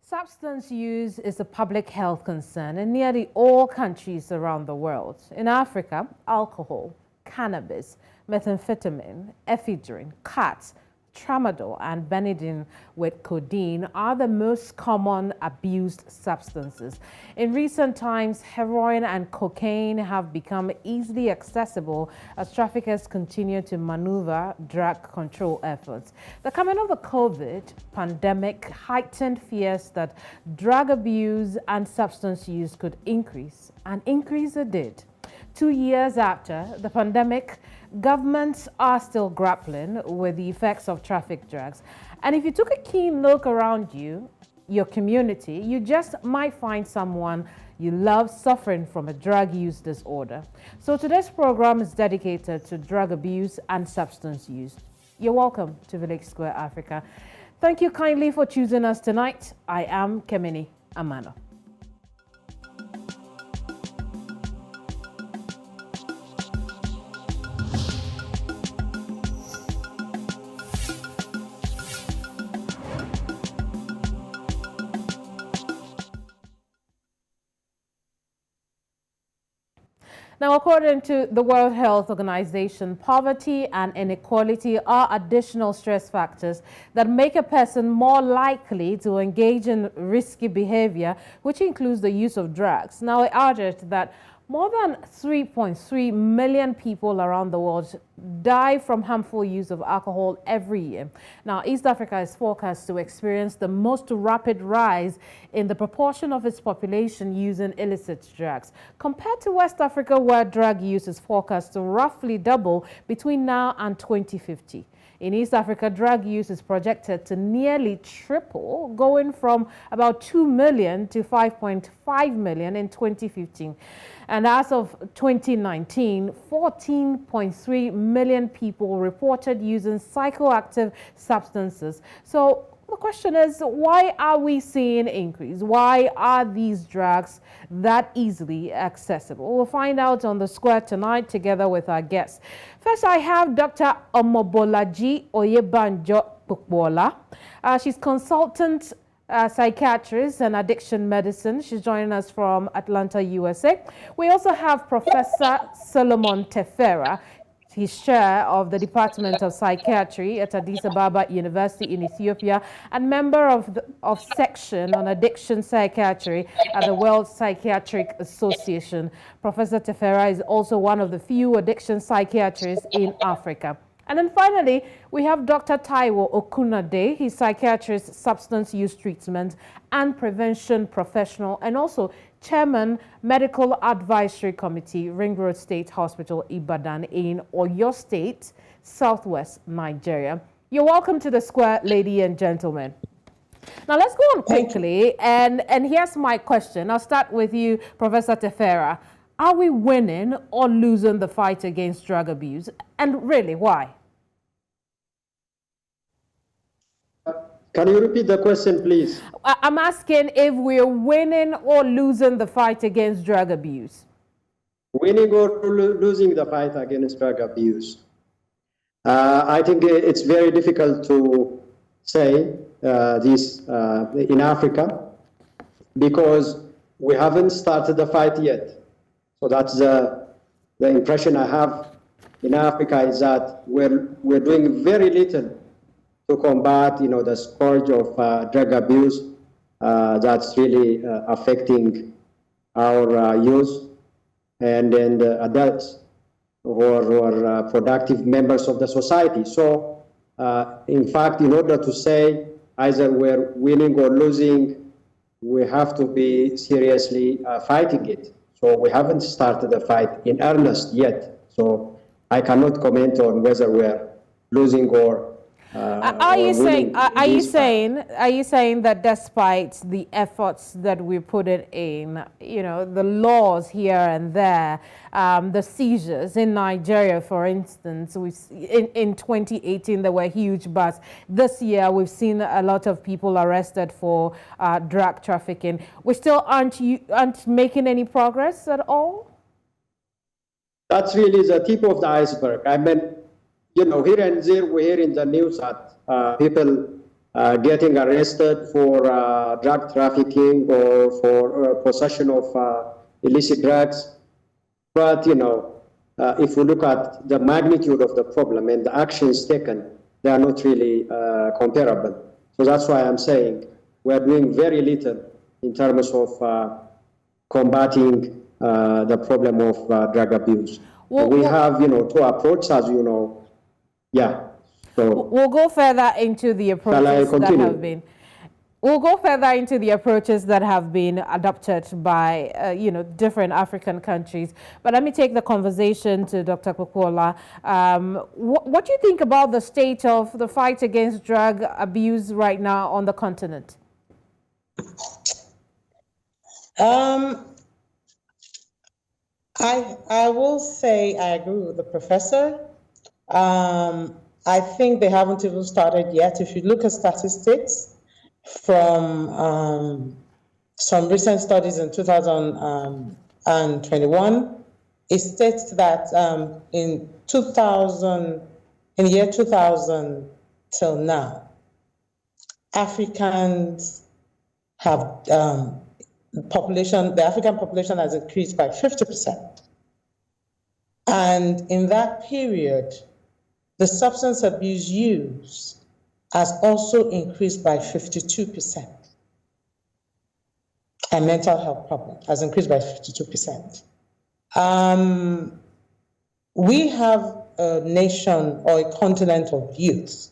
Substance use is a public health concern in nearly all countries around the world. In Africa, alcohol, cannabis, methamphetamine, ephedrine, khat, tramadol, and benadryl with codeine are the most common abused substances. In recent times, heroin and cocaine have become easily accessible as traffickers continue to maneuver drug control efforts. The coming of the COVID pandemic heightened fears that drug abuse and substance use could increase, and increase it did. 2 years after the pandemic, governments are still grappling with the effects of trafficked drugs. And if you took a keen look around you, your community, you just might find someone you love suffering from a drug use disorder. So today's program is dedicated to drug abuse and substance use. You're welcome to Village Square Africa. Thank you kindly for choosing us tonight. I am Kemini Amano. Now, according to the World Health Organization, poverty and inequality are additional stress factors that make a person more likely to engage in risky behavior, which includes the use of drugs. Now, it urged that more than 3.3 million people around the world die from harmful use of alcohol every year. Now, East Africa is forecast to experience the most rapid rise in the proportion of its population using illicit drugs, compared to West Africa, where drug use is forecast to roughly double between now and 2050. In East Africa, drug use is projected to nearly triple, going from about 2 million to 5.5 million in 2015. And as of 2019, 14.3 million people reported using psychoactive substances. So the question is, why are we seeing increase? Why are these drugs that easily accessible? We'll find out on the square tonight together with our guests. First, I have Dr. Omobolaji Oyebanjo Pukbola. She's consultant psychiatrist and addiction medicine. She's joining us from Atlanta, USA. We also have Professor Solomon Tefera. He's chair of the Department of Psychiatry at Addis Ababa University in Ethiopia and member of section on addiction psychiatry at the World Psychiatric Association. Professor Tefera is also one of the few addiction psychiatrists in Africa. And then finally, we have Dr. Taiwo Okunade. He's psychiatrist, substance use treatment and prevention professional, and also chairman, Medical Advisory Committee, Ring Road State Hospital, Ibadan in Oyo State, Southwest Nigeria. You're welcome to the square, ladies and gentlemen. Now let's go on quickly, and here's my question. I'll start with you, Professor Tefera. Are we winning or losing the fight against drug abuse? And really, why? Can you repeat the question, please? I'm asking if we're winning or losing the fight against drug abuse. Winning or losing the fight against drug abuse? I think it's very difficult to say this in Africa because we haven't started the fight yet. So that's the impression I have in Africa, is that we're doing very little to combat, the scourge of drug abuse that's really affecting our youth and adults who are productive members of the society. So, in fact, in order to say either we're winning or losing, we have to be seriously fighting it. So we haven't started the fight in earnest yet. So I cannot comment on whether we're losing or are you saying that despite the efforts that we put it in, the laws here and there, the seizures in Nigeria, for instance, in 2018 there were huge busts. This year we've seen a lot of people arrested for drug trafficking. We still aren't making any progress at all? That's really the tip of the iceberg. I mean, here and there we hear in the news that people getting arrested for drug trafficking or for possession of illicit drugs. But, if we look at the magnitude of the problem and the actions taken, they are not really comparable. So that's why I'm saying we are doing very little in terms of combating the problem of drug abuse. We have, two approaches, as you know. Yeah. So we'll go further into the approaches that have been. We'll go further into the approaches that have been adopted by, different African countries. But let me take the conversation to Dr. Pokuola. What do you think about the state of the fight against drug abuse right now on the continent? I will say I agree with the professor. I think they haven't even started yet. If you look at statistics from some recent studies in 2021, it states that in the year 2000 till now, Africans have the African population has increased by 50%. And in that period, the substance abuse use has also increased by 52%. And mental health problem has increased by 52%. We have a nation or a continent of youth.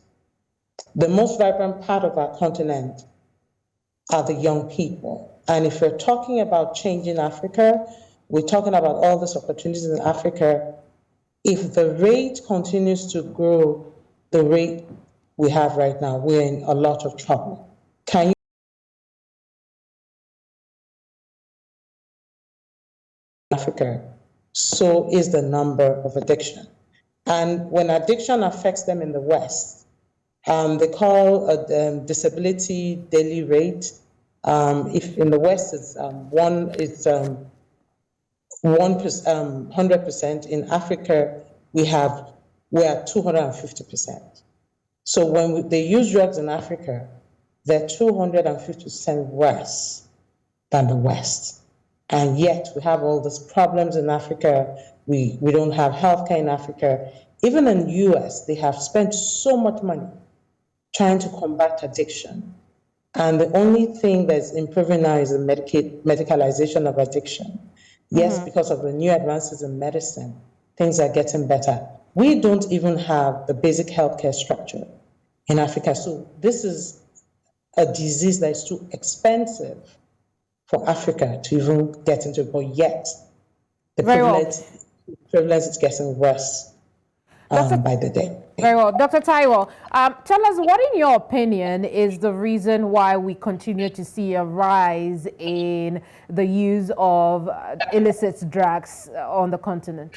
The most vibrant part of our continent are the young people. And if we're talking about changing Africa, we're talking about all these opportunities in Africa. If the rate continues to grow the rate we have right now, we're in a lot of trouble. Can you Africa, so is the number of addiction. And when addiction affects them in the West, they call a disability daily rate. If in the West it's 100%, in Africa we're at 250%. So when they use drugs in Africa, they're 250% worse than the West. And yet we have all these problems in Africa. We don't have healthcare in Africa. Even in the US, they have spent so much money trying to combat addiction. And the only thing that's improving now is the medicalization of addiction. Yes, because of the new advances in medicine, things are getting better. We don't even have the basic healthcare structure in Africa. So this is a disease that is too expensive for Africa to even get into, but yet the prevalence is getting worse by the day. Very well. Dr. Taiwo, tell us what, in your opinion, is the reason why we continue to see a rise in the use of illicit drugs on the continent?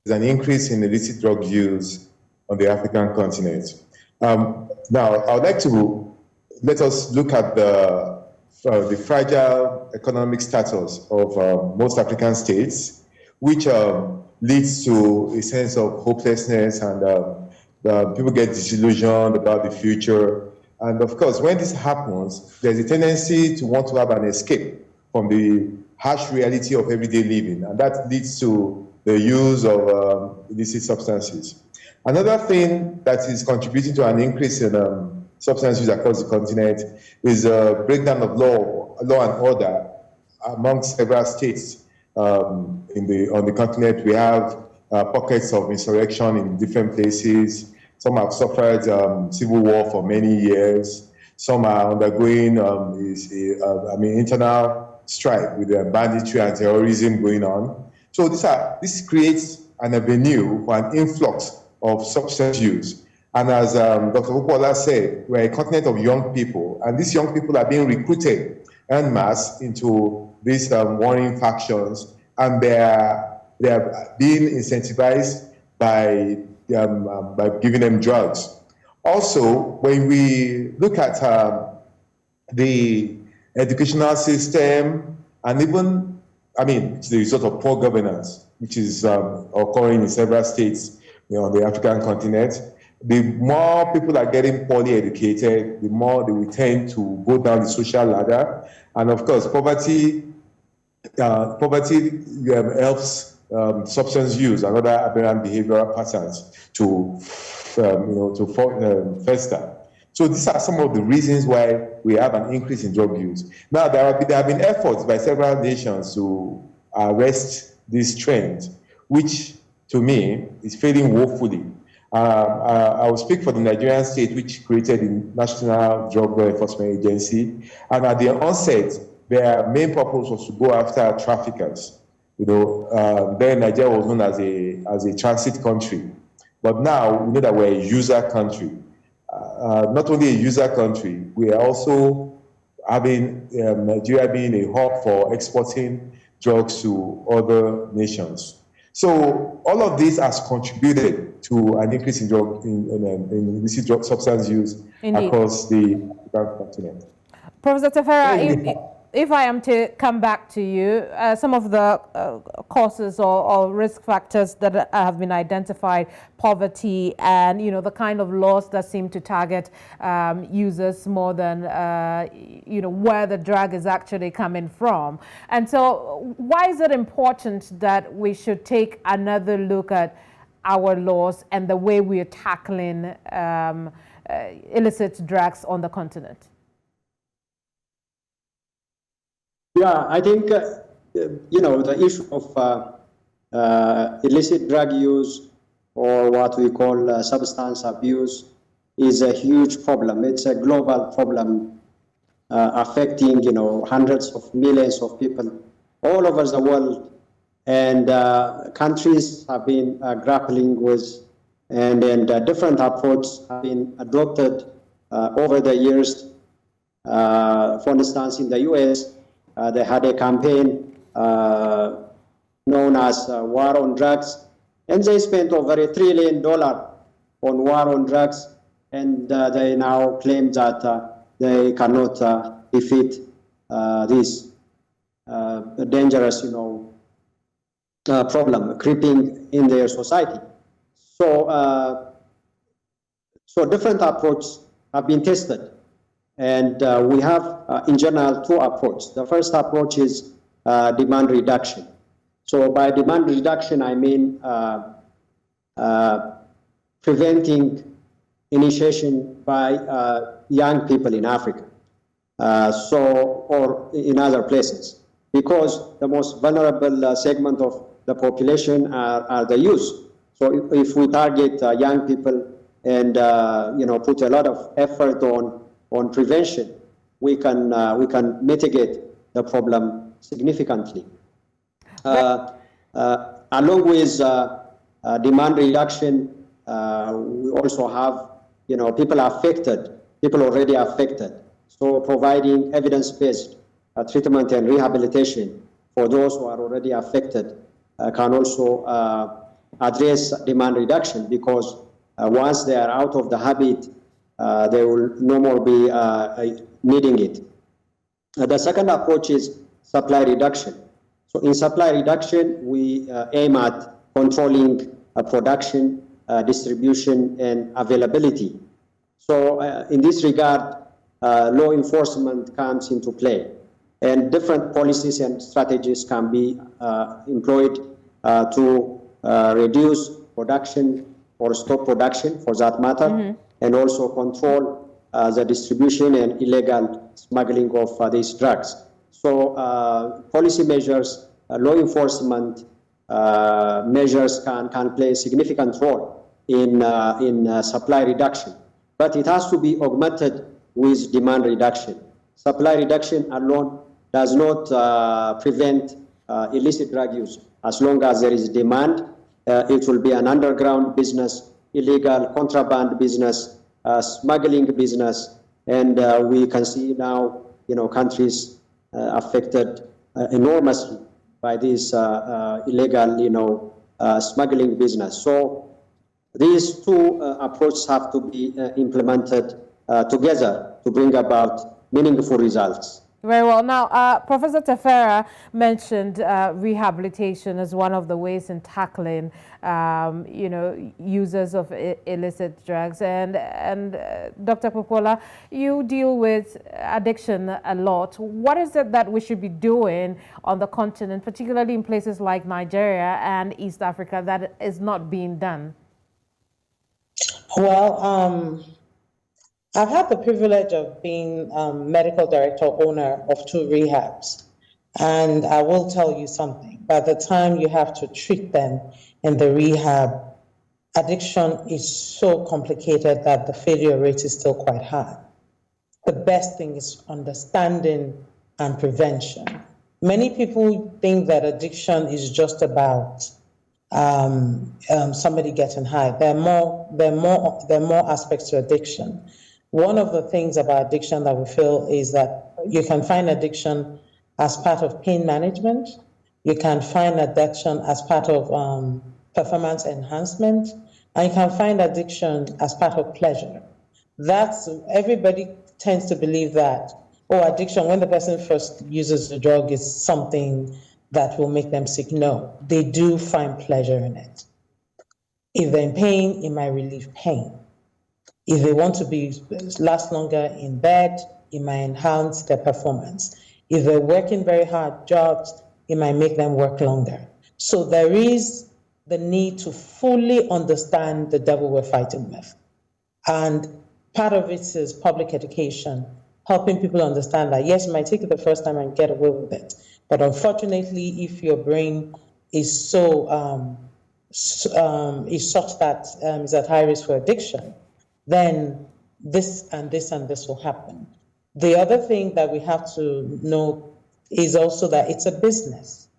There's an increase in illicit drug use on the African continent. Now, I would like to let us look at the fragile economic status of most African states, which leads to a sense of hopelessness, and people get disillusioned about the future. And of course, when this happens, there's a tendency to want to have an escape from the harsh reality of everyday living, and that leads to the use of illicit substances. Another thing that is contributing to an increase in substance use across the continent is a breakdown of law and order amongst several states on the continent. We have pockets of insurrection in different places. Some have suffered civil war for many years. Some are undergoing internal strife with banditry and terrorism going on. So this creates an avenue for an influx of substance use. And as Dr. Pokuola said, we're a continent of young people, and these young people are being recruited en masse into these warring factions, and they are being incentivized by giving them drugs. Also, when we look at the educational system, and even, it's the result of poor governance, which is occurring in several states. on the African continent. The more people are getting poorly educated, the more they will tend to go down the social ladder. And of course, poverty helps substance use and other aberrant behavioral patterns to fester. So these are some of the reasons why we have an increase in drug use. Now, there have been efforts by several nations to arrest this trend, which to me is failing woefully. I will speak for the Nigerian state, which created the National Drug Law Enforcement Agency. And at the onset, their main purpose was to go after traffickers. Then Nigeria was known as a transit country. But now we know that we're a user country. Not only a user country, we are also having Nigeria being a hub for exporting drugs to other nations. So all of this has contributed to an increase in illicit drug substance use across the African continent. Professor Tefera, if I am to come back to you, some of the causes or risk factors that have been identified, poverty and, the kind of laws that seem to target users more than, where the drug is actually coming from. And so why is it important that we should take another look at our laws and the way we are tackling illicit drugs on the continent? Yeah, I think, the issue of illicit drug use or what we call substance abuse is a huge problem. It's a global problem affecting, hundreds of millions of people all over the world. And countries have been grappling with, and different approaches have been adopted over the years. For instance, in the US, they had a campaign known as War on Drugs, and they spent over $1 trillion on war on drugs, and they now claim that they cannot defeat this dangerous, problem creeping in their society. So, different approaches have been tested. And we have, in general, two approaches. The first approach is demand reduction. So by demand reduction, I mean preventing initiation by young people in Africa, or in other places, because the most vulnerable segment of the population are the youth. So if we target young people and put a lot of effort on prevention, we can mitigate the problem significantly. Along with demand reduction, we also have people already affected. So providing evidence-based treatment and rehabilitation for those who are already affected can also address demand reduction, because once they are out of the habit, they will no more be needing it. The second approach is supply reduction. So in supply reduction, we aim at controlling production, distribution, and availability. So in this regard, law enforcement comes into play, and different policies and strategies can be employed to reduce production or stop production, for that matter, and also control the distribution and illegal smuggling of these drugs. So policy measures, law enforcement measures can play a significant role in supply reduction, but it has to be augmented with demand reduction. Supply reduction alone does not prevent illicit drug use. As long as there is demand, it will be an underground business, illegal contraband business, smuggling business, and we can see now, countries affected enormously by this illegal, smuggling business. So these two approaches have to be implemented together to bring about meaningful results. Very well. Now, Professor Tefera mentioned rehabilitation as one of the ways in tackling, users of illicit drugs. And Dr. Popola, you deal with addiction a lot. What is it that we should be doing on the continent, particularly in places like Nigeria and East Africa, that is not being done? Well, I've had the privilege of being medical director, owner of 2 rehabs. And I will tell you something. By the time you have to treat them in the rehab, addiction is so complicated that the failure rate is still quite high. The best thing is understanding and prevention. Many people think that addiction is just about somebody getting high. There are more aspects to addiction. One of the things about addiction that we feel is that you can find addiction as part of pain management. You can find addiction as part of performance enhancement, and you can find addiction as part of pleasure. Everybody tends to believe that, addiction, when the person first uses the drug, is something that will make them sick. No, they do find pleasure in it. If they're in pain, it might relieve pain. If they want to last longer in bed, it might enhance their performance. If they're working very hard jobs, it might make them work longer. So there is the need to fully understand the devil we're fighting with. And part of it is public education, helping people understand that, yes, you might take it the first time and get away with it. But unfortunately, if your brain is is such that is at high risk for addiction, then this and this and this will happen. The other thing that we have to know is also that it's a business.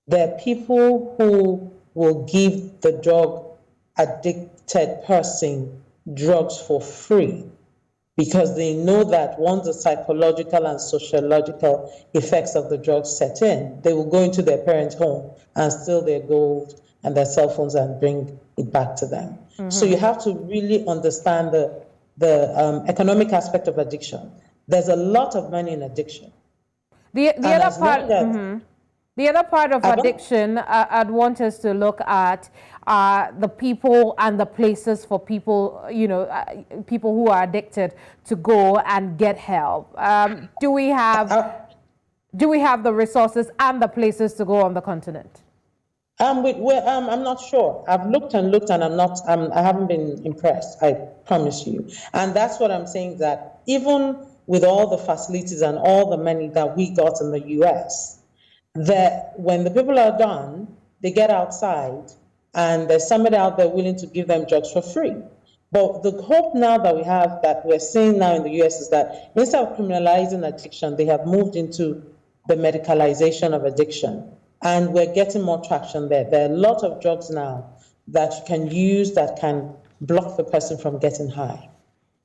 There are people who will give the drug addicted person drugs for free because they know that once the psychological and sociological effects of the drugs set in, they will go into their parents' home and steal their gold and their cell phones and bring it back to them. Mm-hmm. So you have to really understand the economic aspect of addiction. There's a lot of money in addiction. The other part, the other part of addiction I'd want us to look at the people and the places for people, people who are addicted to go and get help. Do we have the resources and the places to go on the continent? I'm not sure. I've looked and I haven't been impressed, I promise you. And that's what I'm saying, that even with all the facilities and all the money that we got in the US, that when the people are done, they get outside and there's somebody out there willing to give them drugs for free. But the hope now that we're seeing now in the US is that instead of criminalizing addiction, they have moved into the medicalization of addiction. And we're getting more traction there. There are a lot of drugs now that you can use that can block the person from getting high.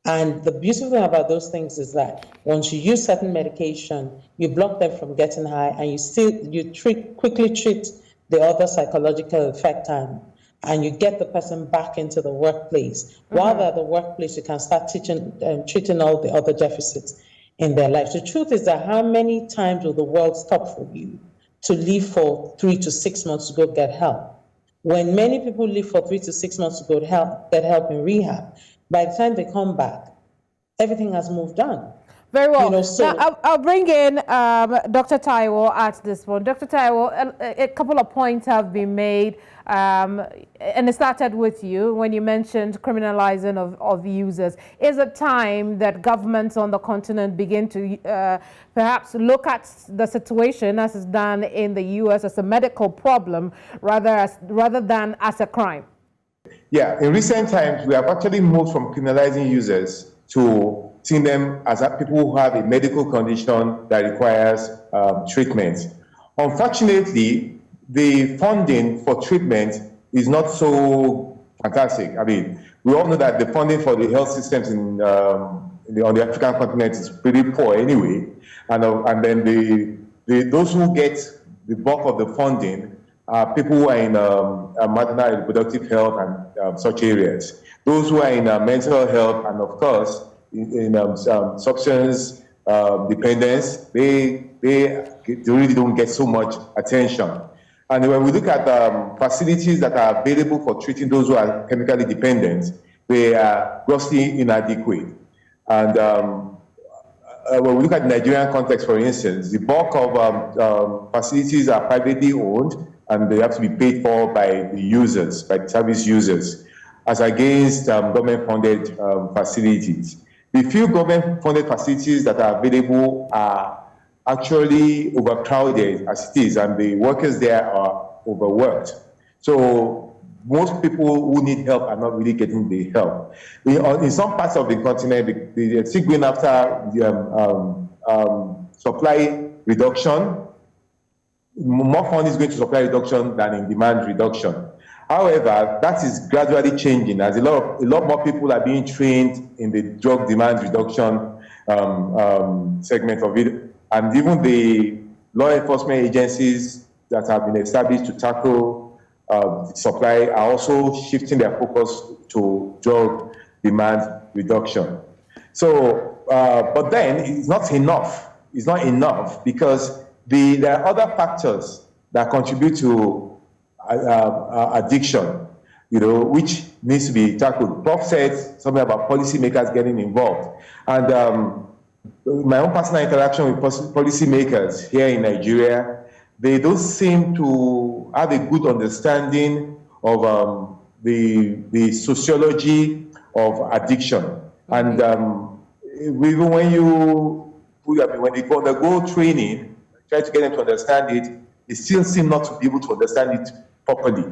And the beautiful thing about those things is that once you use certain medication, you block them from getting high, and you quickly treat the other psychological effect, and you get the person back into the workplace. Mm-hmm. While they're at the workplace, you can start treating all the other deficits in their life. The truth is that how many times will the world stop for you to leave for 3 to 6 months to go get help? When many people leave for 3 to 6 months to go get help in rehab, by the time they come back, everything has moved on. Very well. Now, I'll bring in Dr. Taiwo at this point. Dr. Taiwo, a couple of points have been made, and it started with you when you mentioned criminalizing of users. Is it time that governments on the continent begin to perhaps look at the situation as is done in the U.S. as a medical problem rather than as a crime? Yeah, in recent times, we have actually moved from criminalizing users to seeing them as people who have a medical condition that requires treatment. Unfortunately, the funding for treatment is not so fantastic. I mean, we all know that the funding for the health systems on the African continent is pretty poor anyway, and then those who get the bulk of the funding are people who are in maternal and reproductive health and such areas. Those who are in mental health and, of course, in substance dependence, they really don't get so much attention. And when we look at facilities that are available for treating those who are chemically dependent, they are grossly inadequate. And when we look at the Nigerian context, for instance, the bulk of facilities are privately owned, and they have to be paid for by the users, by the service users, as against government-funded facilities. The few government-funded facilities that are available are actually overcrowded as it is, and the workers there are overworked. So most people who need help are not really getting the help. In some parts of the continent, they're still going after the supply reduction. More fund is going to supply reduction than in demand reduction. However, that is gradually changing as a lot more people are being trained in the drug demand reduction segment of it. And even the law enforcement agencies that have been established to tackle supply are also shifting their focus to drug demand reduction. So, but then it's not enough. It's not enough because there are other factors that contribute to addiction, which needs to be tackled. Prof said something about policymakers getting involved. And my own personal interaction with policymakers here in Nigeria, they don't seem to have a good understanding of the sociology of addiction. And even when they go training, try to get them to understand it, they still seem not to be able to understand it properly.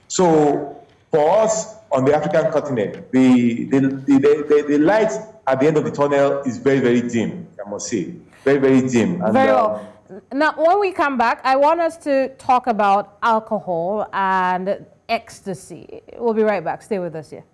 So for us on the African continent, the light at the end of the tunnel is very, very dim, I must say. Very, very dim. And, very well. Now, when we come back, I want us to talk about alcohol and ecstasy. We'll be right back. Stay with us here.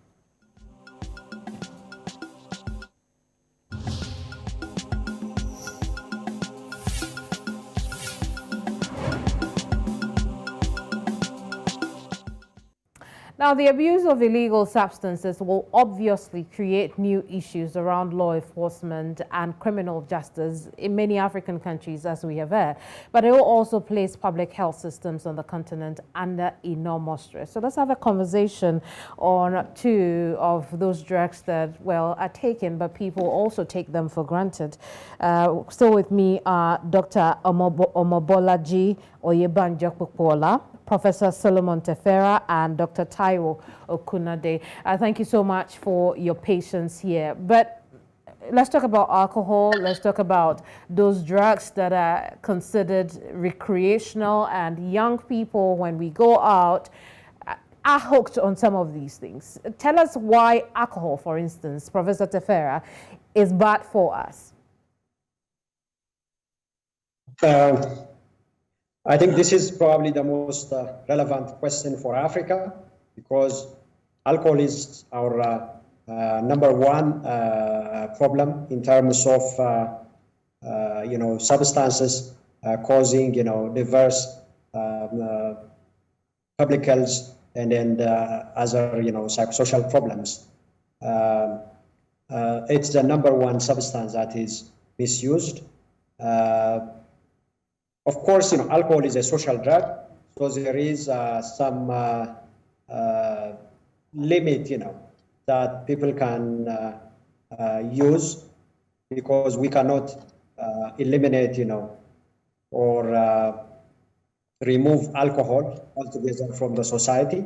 Now, the abuse of illegal substances will obviously create new issues around law enforcement and criminal justice in many African countries, as we have heard. But it will also place public health systems on the continent under enormous stress. So let's have a conversation on two of those drugs that, well, are taken, but people also take them for granted. Still with me are Dr. Omobolaji Oyebanjo-Popola, Professor Solomon Tefera, and Dr. Taiwo Okunade. Thank you so much for your patience here. But let's talk about alcohol. Let's talk about those drugs that are considered recreational, and young people, when we go out, are hooked on some of these things. Tell us why alcohol, for instance, Professor Tefera, is bad for us. I think this is probably the most relevant question for Africa, because alcohol is our number one problem in terms of substances causing diverse public health and then other psychosocial problems. It's the number one substance that is misused. Of course, alcohol is a social drug, so there is some limit, that people can use, because we cannot eliminate, or remove alcohol altogether from the society.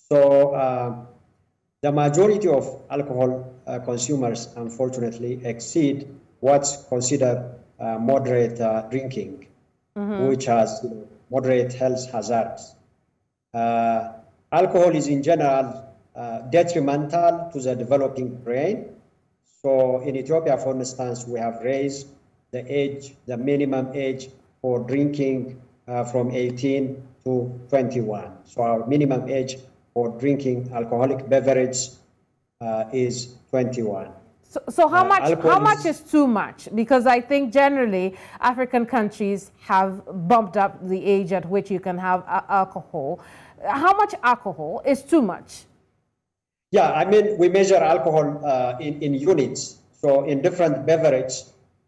So the majority of alcohol consumers, unfortunately, exceed what's considered moderate drinking. Which has moderate health hazards. Alcohol is in general detrimental to the developing brain. So in Ethiopia, for instance, we have raised the minimum age for drinking from 18 to 21. So our minimum age for drinking alcoholic beverage is 21. So how much is too much? Because I think generally African countries have bumped up the age at which you can have alcohol. How much alcohol is too much? Yeah, I mean, we measure alcohol in units. So in different beverages,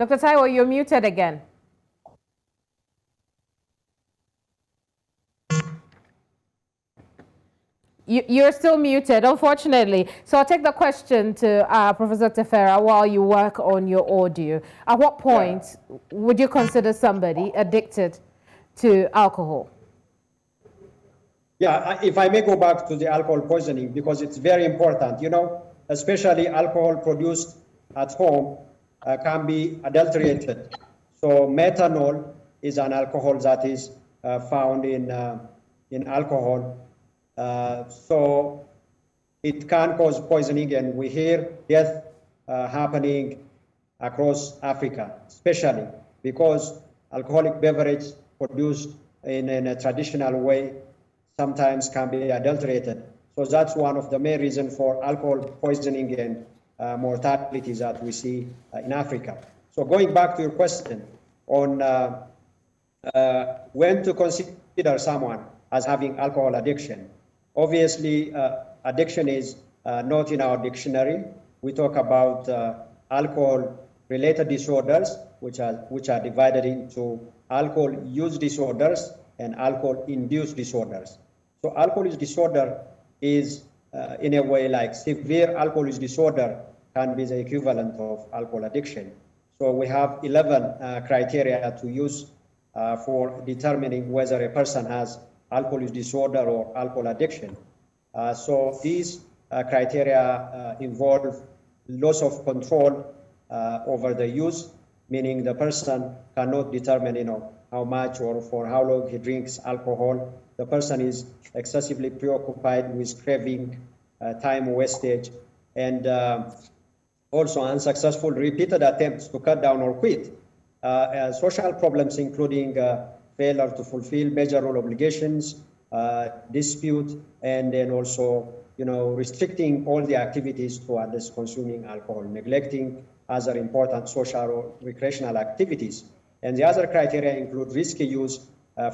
Dr. Taiwo, you're muted again. You're still muted, unfortunately. So I'll take the question to Professor Tefera while you work on your audio. At what point would you consider somebody addicted to alcohol? Yeah, if I may go back to the alcohol poisoning, because it's very important, especially alcohol produced at home can be adulterated. So methanol is an alcohol that is found in alcohol. So it can cause poisoning, and we hear death happening across Africa, especially because alcoholic beverage produced in a traditional way sometimes can be adulterated. So that's one of the main reasons for alcohol poisoning and mortality that we see in Africa. So going back to your question on when to consider someone as having alcohol addiction, obviously addiction is not in our dictionary. We talk about alcohol-related disorders, which are divided into alcohol use disorders and alcohol-induced disorders. So alcohol use disorder is in a way like severe alcohol use disorder can be the equivalent of alcohol addiction. So we have 11 criteria to use for determining whether a person has alcohol use disorder or alcohol addiction. So these criteria involve loss of control over the use, meaning the person cannot determine, how much or for how long he drinks alcohol. The person is excessively preoccupied with craving, time wastage, and also unsuccessful repeated attempts to cut down or quit. Social problems including failure to fulfill major role obligations, dispute, and then also restricting all the activities toward this consuming alcohol, neglecting other important social or recreational activities. And the other criteria include risky use,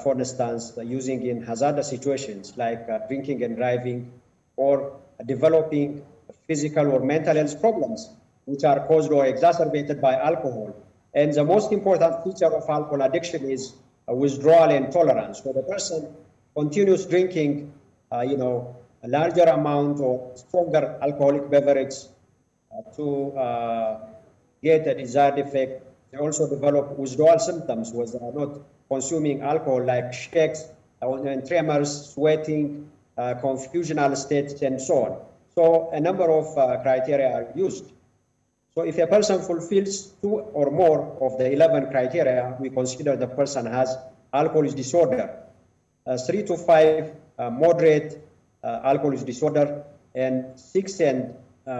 for instance, using in hazardous situations like drinking and driving, or developing physical or mental health problems, which are caused or exacerbated by alcohol. And the most important feature of alcohol addiction is withdrawal and tolerance. So the person continues drinking, a larger amount or stronger alcoholic beverage to get a desired effect. They also develop withdrawal symptoms where they are not consuming alcohol, like shakes, and tremors, sweating, confusional states, and so on. So a number of criteria are used. So if a person fulfills 2 or more of the 11 criteria, we consider the person has alcohol use disorder. 3 to 5 moderate alcohol use disorder, and 6 and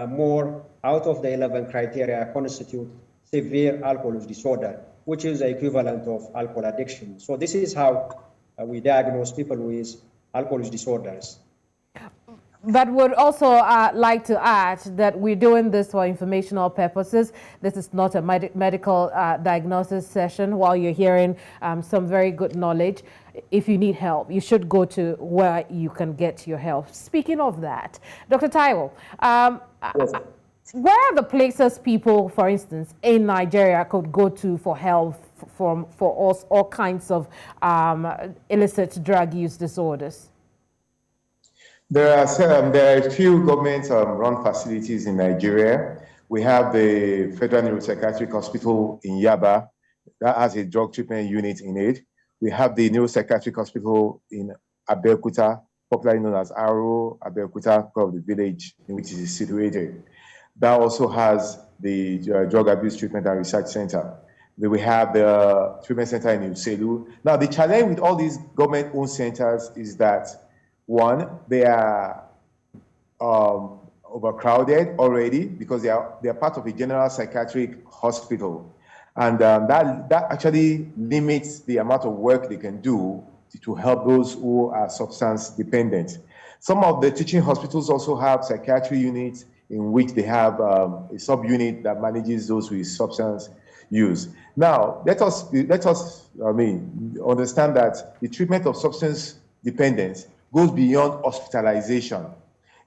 more out of the 11 criteria constitute severe alcohol use disorder, which is the equivalent of alcohol addiction. So this is how we diagnose people with alcohol use disorders. But would also like to add that we're doing this for informational purposes. This is not a medical diagnosis session. While you're hearing some very good knowledge, if you need help, you should go to where you can get your help. Speaking of that, Dr. Taiwo, Yes. where are the places people, for instance, in Nigeria could go to for help for all kinds of illicit drug use disorders? There are a few government-run facilities in Nigeria. We have the Federal Neuropsychiatric Hospital in Yaba that has a drug treatment unit in it. We have the Neuropsychiatric Hospital in Abeokuta, popularly known as Aro Abeokuta, of the village in which it is situated. That also has the Drug Abuse Treatment and Research Center. Then we have the treatment center in Uselu. Now, the challenge with all these government-owned centers is that, one, they are overcrowded already because they are part of a general psychiatric hospital. And that actually limits the amount of work they can do to help those who are substance dependent. Some of the teaching hospitals also have psychiatry units in which they have a subunit that manages those with substance use. Now, let us understand that the treatment of substance dependence goes beyond hospitalization.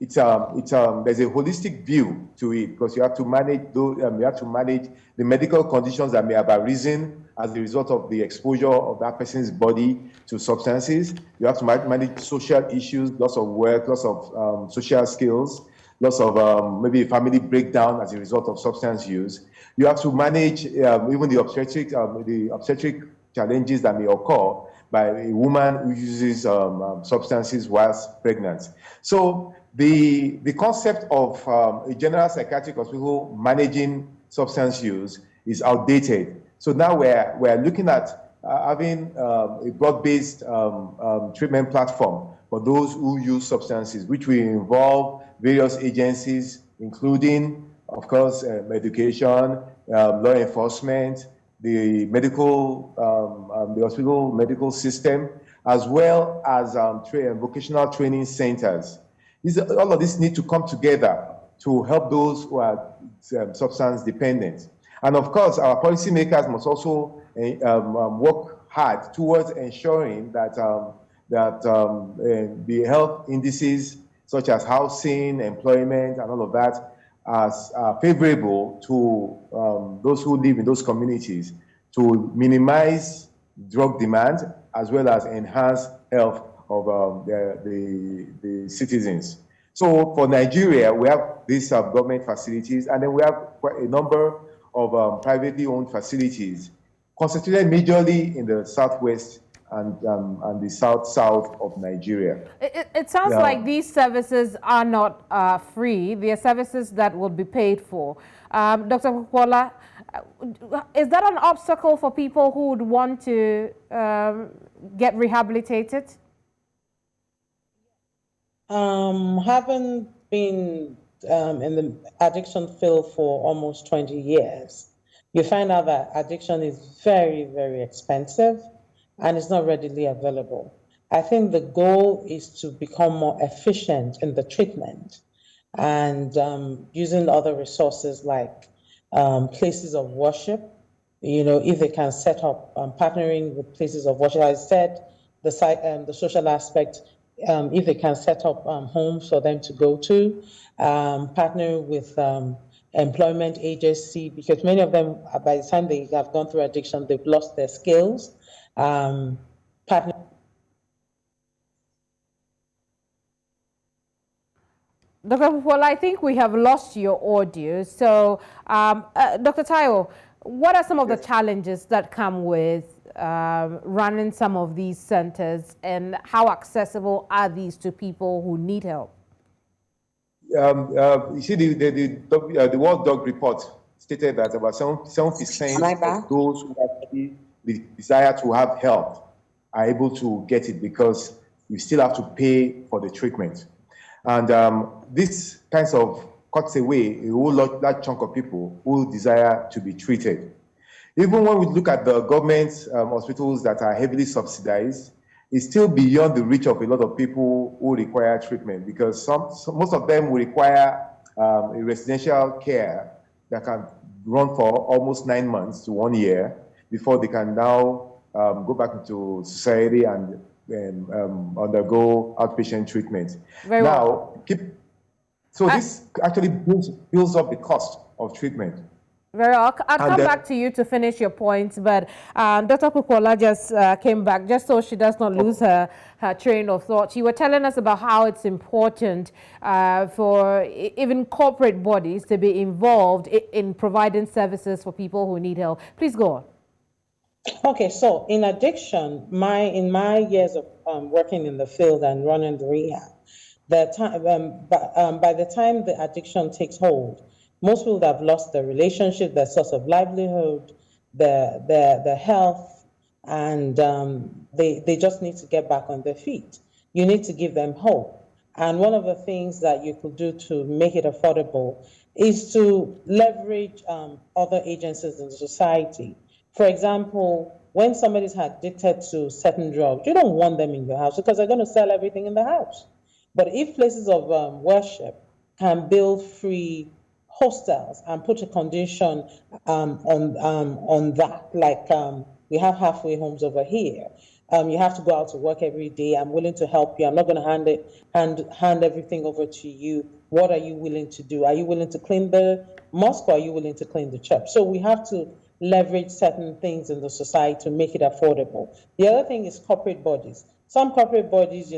there's a holistic view to it, because you have to manage the medical conditions that may have arisen as a result of the exposure of that person's body to substances. You have to manage social issues, loss of work, loss of social skills, loss of maybe family breakdown as a result of substance use. You have to manage even the obstetric challenges that may occur by a woman who uses substances whilst pregnant. So the concept of a general psychiatric hospital managing substance use is outdated. So now we're looking at having a broad-based treatment platform for those who use substances, which will involve various agencies, including, of course, education, law enforcement, the hospital medical system, as well as vocational training centers. All of this need to come together to help those who are substance dependent. And of course, our policymakers must also work hard towards ensuring that the health indices such as housing, employment, and all of that are favorable to those who live in those communities, to minimize drug demand as well as enhance health of the citizens. So for Nigeria, we have these government facilities, and then we have quite a number of privately owned facilities concentrated majorly in the southwest and the south of Nigeria. It sounds like these services are not free. They are services that will be paid for. Dr. Kukwala, is that an obstacle for people who would want to get rehabilitated? Having been in the addiction field for almost 20 years, you find out that addiction is very, very expensive and it's not readily available. I think the goal is to become more efficient in the treatment and using other resources like places of worship. You know, if they can set up partnering with places of worship, I said the social aspect. If they can set up homes for them to go to, partner with employment agency, because many of them, by the time they have gone through addiction, they've lost their skills. Partner. Dr. Kukwala, I think we have lost your audio. So, Dr. Taiwo, what are some of the challenges that come with running some of these centers, and how accessible are these to people who need help? You see, the World Drug Report stated that about 7% of those who actually desire to have help are able to get it, because you still have to pay for the treatment. And this kinds of cuts away a whole large chunk of people who desire to be treated. Even when we look at the government hospitals that are heavily subsidized, it's still beyond the reach of a lot of people who require treatment, because most of them will require a residential care that can run for almost 9 months to 1 year before they can now go back into society and undergo outpatient treatment. Very well. This actually builds up the cost of treatment. Very well. I'll come back to you to finish your points, but Dr. Kukwala just came back, just so she does not lose her train of thought. You were telling us about how it's important for even corporate bodies to be involved in providing services for people who need help. Please go on. Okay, so in addiction, in my years of working in the field and running the rehab, by the time the addiction takes hold, most people have lost their relationship, their source of livelihood, their health, and they just need to get back on their feet. You need to give them hope. And one of the things that you could do to make it affordable is to leverage other agencies in the society. For example, when somebody's addicted to certain drugs, you don't want them in your house because they're going to sell everything in the house. But if places of worship can build free hostels and put a condition on that, like we have halfway homes over here, You have to go out to work every day. I'm willing to help you. I'm not going to hand everything over to you. What are you willing to do? Are you willing to clean the mosque, or are you willing to clean the church? So we have to leverage certain things in the society to make it affordable. The other thing is corporate bodies. Some corporate bodies,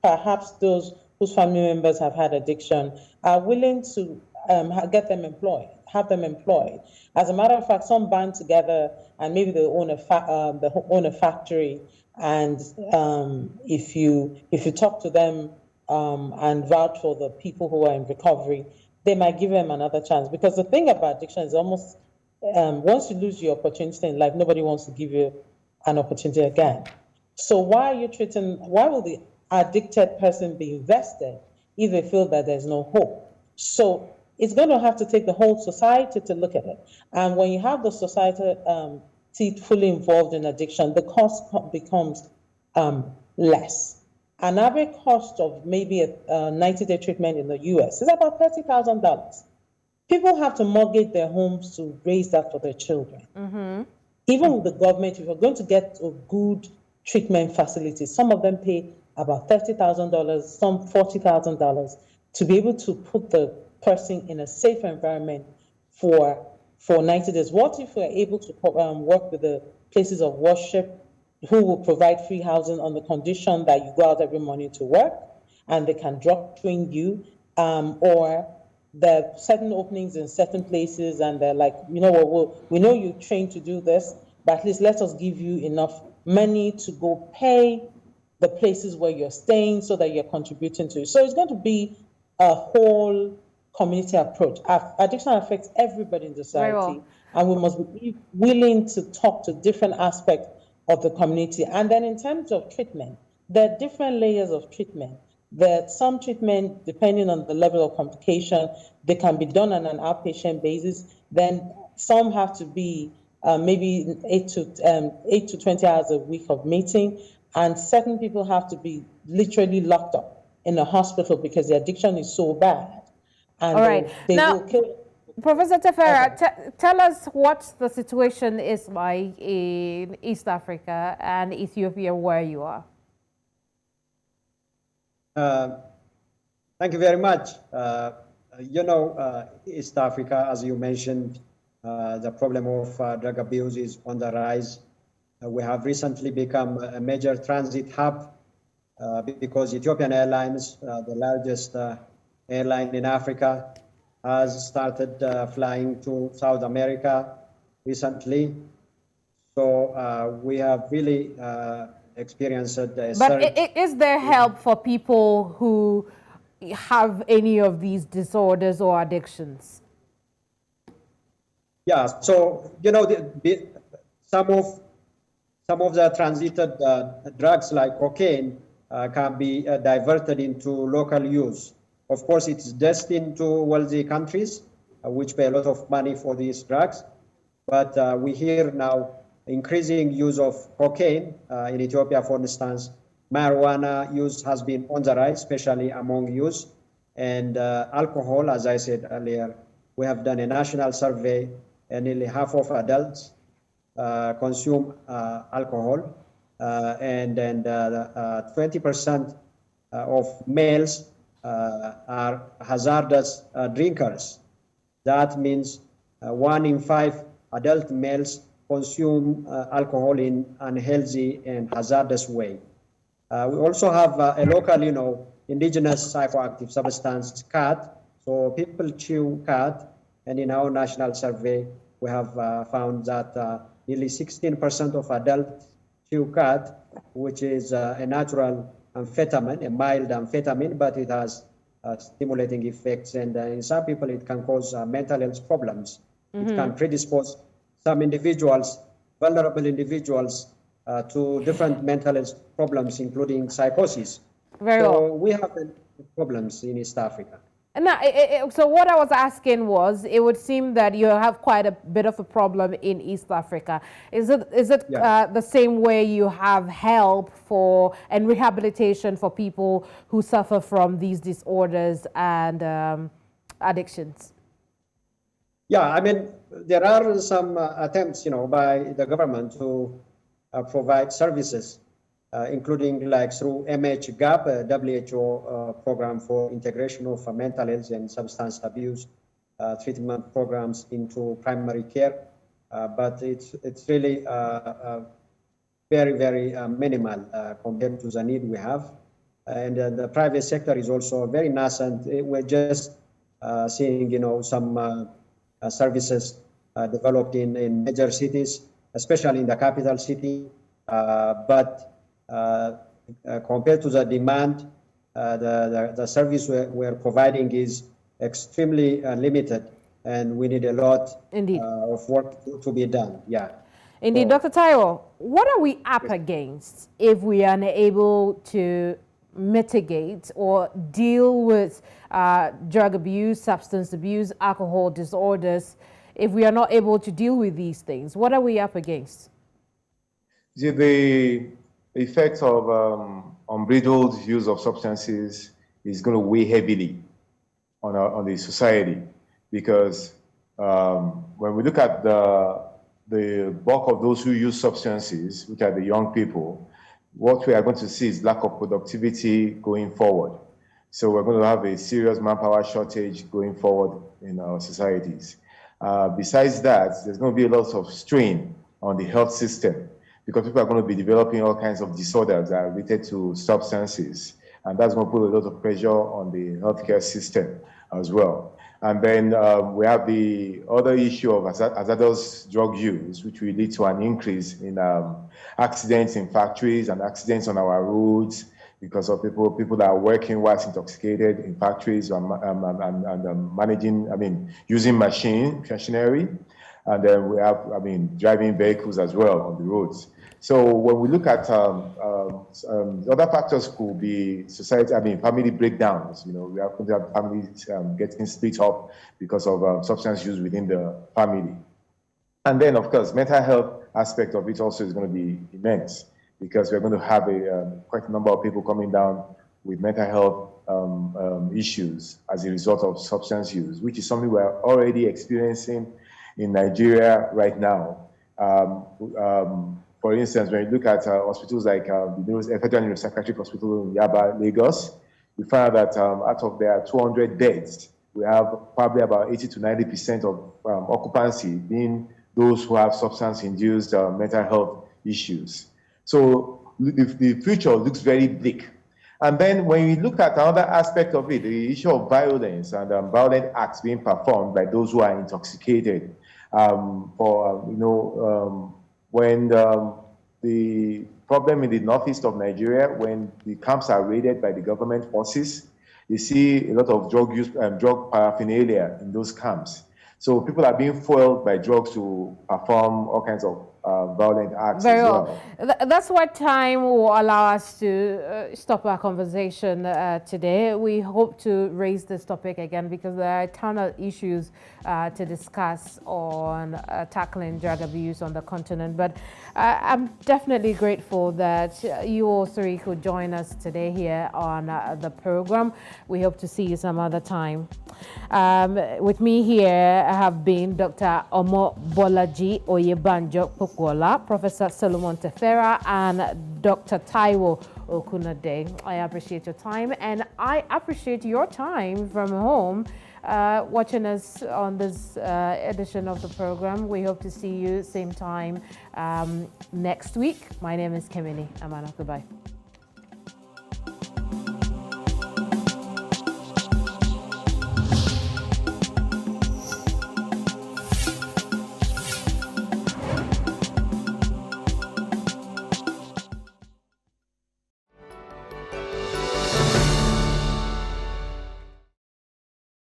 perhaps those whose family members have had addiction, are willing to get them employed, have them employed. As a matter of fact, some band together and maybe they own a factory. And if you talk to them and vouch for the people who are in recovery, they might give them another chance. Because the thing about addiction is almost once you lose your opportunity in life, nobody wants to give you an opportunity again. So why will the addicted person be invested if they feel that there's no hope? So it's going to have to take the whole society to look at it. And when you have the society fully involved in addiction, the cost becomes less. An average cost of maybe a 90-day treatment in the US is about $30,000. People have to mortgage their homes to raise that for their children. Mm-hmm. Even with the government, if you're going to get a good treatment facility, some of them pay about $30,000, some $40,000 to be able to put the person in a safe environment for 90 days. What if we're able to work with the places of worship who will provide free housing on the condition that you go out every morning to work and they can drop train you, or there are certain openings in certain places and they're like, we know you trained to do this, but at least let us give you enough money to go pay the places where you're staying so that you're contributing to it. So it's going to be a whole community approach. Addiction affects everybody in society, and we must be willing to talk to different aspects of the community. And then in terms of treatment, there are different layers of treatment. That some treatment, depending on the level of complication, they can be done on an outpatient basis. Then some have to be maybe 8 to 20 hours a week of meeting, and certain people have to be literally locked up in a hospital because the addiction is so bad. And all right, they now, will kill. Professor Tefera, tell us what the situation is like in East Africa and Ethiopia, where you are. Thank you very much. East Africa, as you mentioned, the problem of drug abuse is on the rise. We have recently become a major transit hub because Ethiopian Airlines, the largest airline in Africa, has started flying to South America recently. So we have really experienced a surge. But is there help for people who have any of these disorders or addictions? Yeah, so some of the transited drugs like cocaine can be diverted into local use. Of course, it's destined to wealthy countries, which pay a lot of money for these drugs. But we hear now increasing use of cocaine in Ethiopia, for instance. Marijuana use has been on the rise, especially among youth. And alcohol, as I said earlier, we have done a national survey, and nearly half of adults consume alcohol, and 20% of males are hazardous drinkers. That means 1 in 5 adult males consume alcohol in unhealthy and hazardous way. We also have a local, indigenous psychoactive substance, khat. So people chew khat, and in our national survey, we have found that nearly 16% of adults chew khat, which is a natural amphetamine, a mild amphetamine, but it has stimulating effects, and in some people it can cause mental health problems. Mm-hmm. It can predispose some individuals, vulnerable individuals, to different mental health problems, including psychosis. So we have problems in East Africa. Now, so what I was asking was, it would seem that you have quite a bit of a problem in East Africa. Is it Yeah. The same way you have help for and rehabilitation for people who suffer from these disorders and addictions? Yeah, I mean, there are some attempts, by the government to provide services including like through MHGAP, WHO program for integration of mental health and substance abuse treatment programs into primary care. But it's really very, very minimal compared to the need we have. And the private sector is also very nascent. We're just seeing, some services developed in major cities, especially in the capital city. But compared to the demand, the service we're providing is extremely limited, and we need a lot of work to be done. Yeah. Indeed, Dr. Taiwo, what are we up against if we are unable to mitigate or deal with drug abuse, substance abuse, alcohol disorders? If we are not able to deal with these things, what are we up against? The effect of unbridled use of substances is going to weigh heavily on the society, because when we look at the bulk of those who use substances, which are the young people, what we are going to see is lack of productivity going forward. So we're going to have a serious manpower shortage going forward in our societies. Besides that, there's going to be a lot of strain on the health system, because people are going to be developing all kinds of disorders that are related to substances. And that's going to put a lot of pressure on the healthcare system as well. And then we have the other issue of hazardous drug use, which will lead to an increase in accidents in factories and accidents on our roads, because of people that are working whilst intoxicated in factories and using machinery. And then we have, driving vehicles as well on the roads. So when we look at other factors, could be society, family breakdowns. We have families getting split up because of substance use within the family. And then, of course, mental health aspect of it also is going to be immense, because we're going to have quite a number of people coming down with mental health issues as a result of substance use, which is something we're already experiencing in Nigeria right now. For instance, when you look at hospitals like the Federal Neuropsychiatric Hospital in Yaba, Lagos, we find that out of their 200 beds, we have probably about 80 to 90% of occupancy being those who have substance-induced mental health issues. So the future looks very bleak. And then when you look at another aspect of it, the issue of violence and violent acts being performed by those who are intoxicated, when the problem in the northeast of Nigeria, when the camps are raided by the government forces, you see a lot of drug use and drug paraphernalia in those camps. So people are being foiled by drugs to perform all kinds of violent acts as well. That's what time will allow us to stop our conversation today. We hope to raise this topic again, because there are a ton of issues to discuss on tackling drug abuse on the continent. But I'm definitely grateful that you all three could join us today here on the program. We hope to see you some other time. With me here have been Dr. Omo Bolaji Oyebanjo Pokuola, Professor Solomon Tefera, and Dr. Taiwo Okunade. I appreciate your time, and I appreciate your time from home watching us on this edition of the program. We hope to see you same time next week. My name is Kemini Amana. Goodbye.